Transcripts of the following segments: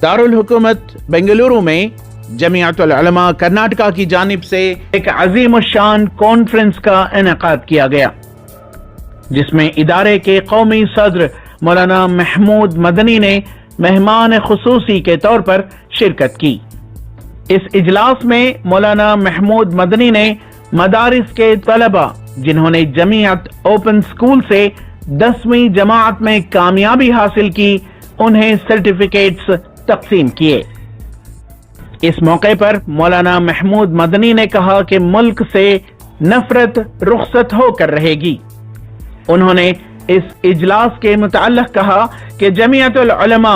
दारुल हुकूमत बेंगलुरु में जमीयतुल उलमा कर्नाटका की जानिब से एक अजीम शान कॉन्फ्रेंस का इनेकाद किया गया, जिसमें इदारे के कौमी सदर मौलाना महमूद मदनी ने मेहमान खुसूसी के तौर पर शिरकत की। इस इजलास में मौलाना महमूद मदनी ने मदारिस के तलबा जिन्होंने जमीयत ओपन स्कूल से 10वीं जमात में कामयाबी हासिल की, उन्हें सर्टिफिकेट्स तकसीम किए। इस मौके पर मौलाना महमूद मदनी ने कहा कि मुल्क से नफरत रुखसत होकर रहेगी। उन्होंने इस इजलास के मुताल्लिक़ कहा कि जमीयतुल उलमा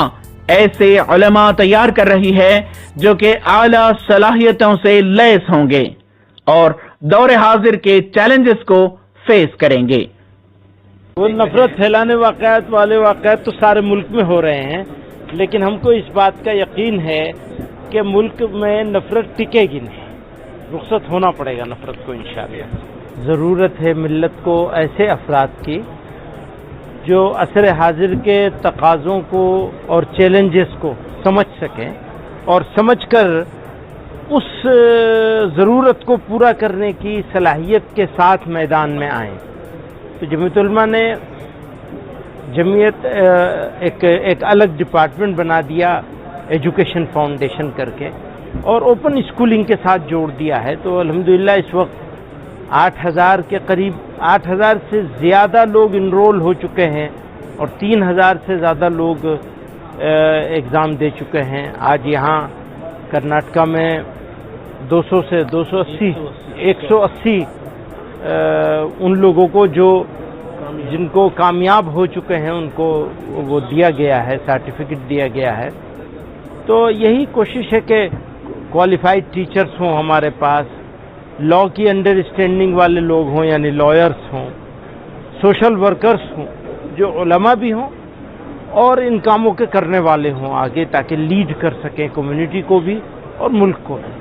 ऐसे उलमा तैयार कर रही है जो कि आला सलाहियतों से लैस होंगे और दौरे हाजिर के चैलेंजेस को फेस करेंगे। वो नफरत फैलाने वाक़यात वाले वाक़यात तो सारे मुल्क में हो रहे हैं, लेकिन हमको इस बात का यकीन है कि मुल्क में नफरत टिकेगी नहीं, रुखसत होना पड़ेगा नफरत को इंशाअल्लाह। ज़रूरत है मिल्लत को ऐसे अफराद की जो असर हाजिर के तकाज़ों को और चैलेंजेस को समझ सकें और समझकर उस ज़रूरत को पूरा करने की सलाहियत के साथ मैदान में आएँ। तो जमीयतुल उलमा ने एक अलग डिपार्टमेंट बना दिया एजुकेशन फाउंडेशन करके और ओपन स्कूलिंग के साथ जोड़ दिया है। तो अल्हम्दुलिल्लाह इस वक्त 8,000 के करीब 8,000 से ज़्यादा लोग इनरोल हो चुके हैं और 3,000 से ज़्यादा लोग एग्ज़ाम दे चुके हैं। आज यहाँ कर्नाटका में 200 से 180 उन लोगों को जिनको कामयाब हो चुके हैं उनको वो दिया गया है, सर्टिफिकेट दिया गया है। तो यही कोशिश है कि क्वालिफाइड टीचर्स हों हमारे पास, लॉ की अंडरस्टैंडिंग वाले लोग हों यानी लॉयर्स हों, सोशल वर्कर्स हों जो उलमा भी हों और इन कामों के करने वाले हों आगे, ताकि लीड कर सकें कम्युनिटी को भी और मुल्क को भी।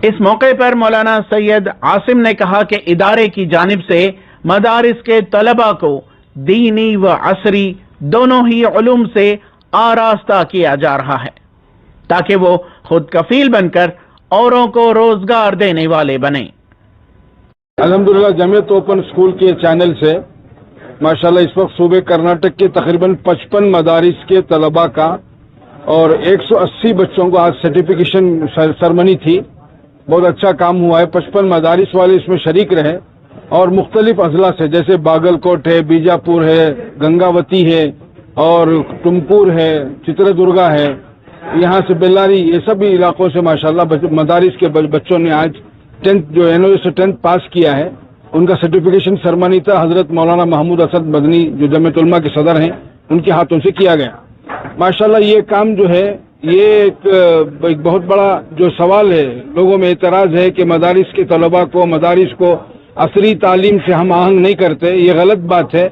इस मौके पर मौलाना सैयद आसिम ने कहा कि इदारे की जानिब से मदारिस के तलबा को दीनी व असरी दोनों ही उलूम से आरास्ता किया जा रहा है ताकि वो खुद कफील बनकर औरों को रोजगार देने वाले बने। अल्हम्दुलिल्लाह जमीयत ओपन स्कूल के चैनल से माशाल्लाह इस वक्त सूबे कर्नाटक के तकरीबन 55 मदारिस के तलबा का और 180 बच्चों को आज सर्टिफिकेशन सेरेमनी थी। बहुत अच्छा काम हुआ है। 55 मदारिस वाले इसमें शरीक रहे और मुख्तलिफ अजला से, जैसे बागलकोट है, बीजापुर है, गंगावती है और टुमकुर है, चित्रदुर्गा है, यहाँ से बेल्लारी, ये सभी इलाकों से माशाल्लाह मदारिस के बच्चों ने आज 10th जो एनओए से 10th पास किया है, उनका सर्टिफिकेशन सेरेमनी था हजरत मौलाना महमूद असद मदनी जो जमीयत उलमा के सदर हैं, उनके हाथों से किया गया। माशाल्लाह ये काम जो है ये एक बहुत बड़ा जो सवाल है, लोगों में एतराज है कि मदारिस के तलबा को, मदारिस को असरी तालीम से हम आहंग नहीं करते, ये गलत बात है।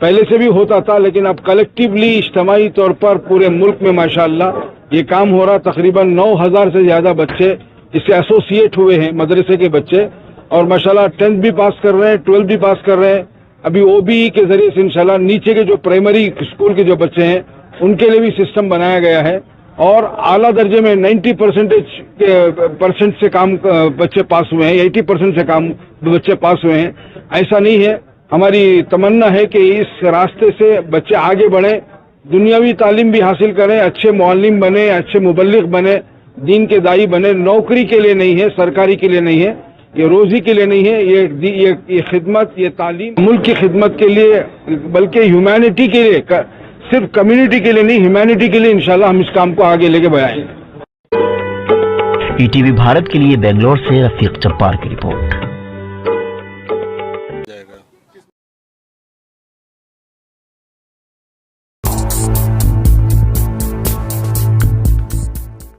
पहले से भी होता था, लेकिन अब कलेक्टिवली इज्तमाई तौर पर पूरे मुल्क में माशाल्लाह ये काम हो रहा। तकरीबन 9,000 से ज्यादा बच्चे इससे एसोसिएट हुए हैं मदरसे के बच्चे, और माशाल्लाह 10th भी पास कर रहे हैं, 12th भी पास कर रहे हैं। अभी OBE के जरिए से इंशाल्लाह नीचे के जो प्राइमरी स्कूल के जो बच्चे हैं उनके लिए भी सिस्टम बनाया गया है और आला दर्जे में 90% से कम बच्चे पास हुए हैं, 80% से कम बच्चे पास हुए हैं। ऐसा नहीं है, हमारी तमन्ना है कि इस रास्ते से बच्चे आगे बढ़े, दुनियावी तालीम भी हासिल करें, अच्छे मुअल्लिम बने, अच्छे मुबल्लिग बने, दीन के दाई बने। नौकरी के लिए नहीं है, सरकारी के लिए नहीं है, ये रोजी के लिए नहीं है, ये खिदमत, ये तालीम मुल्क की खिदमत के लिए, बल्कि ह्यूमैनिटी के लिए, सिर्फ कम्युनिटी के लिए नहीं, ह्यूमैनिटी के लिए इंशाल्लाह हम इस काम को आगे लेके बढ़ाएंगे। ETV भारत के लिए बेंगलोर से रफीक जब्बार की रिपोर्ट।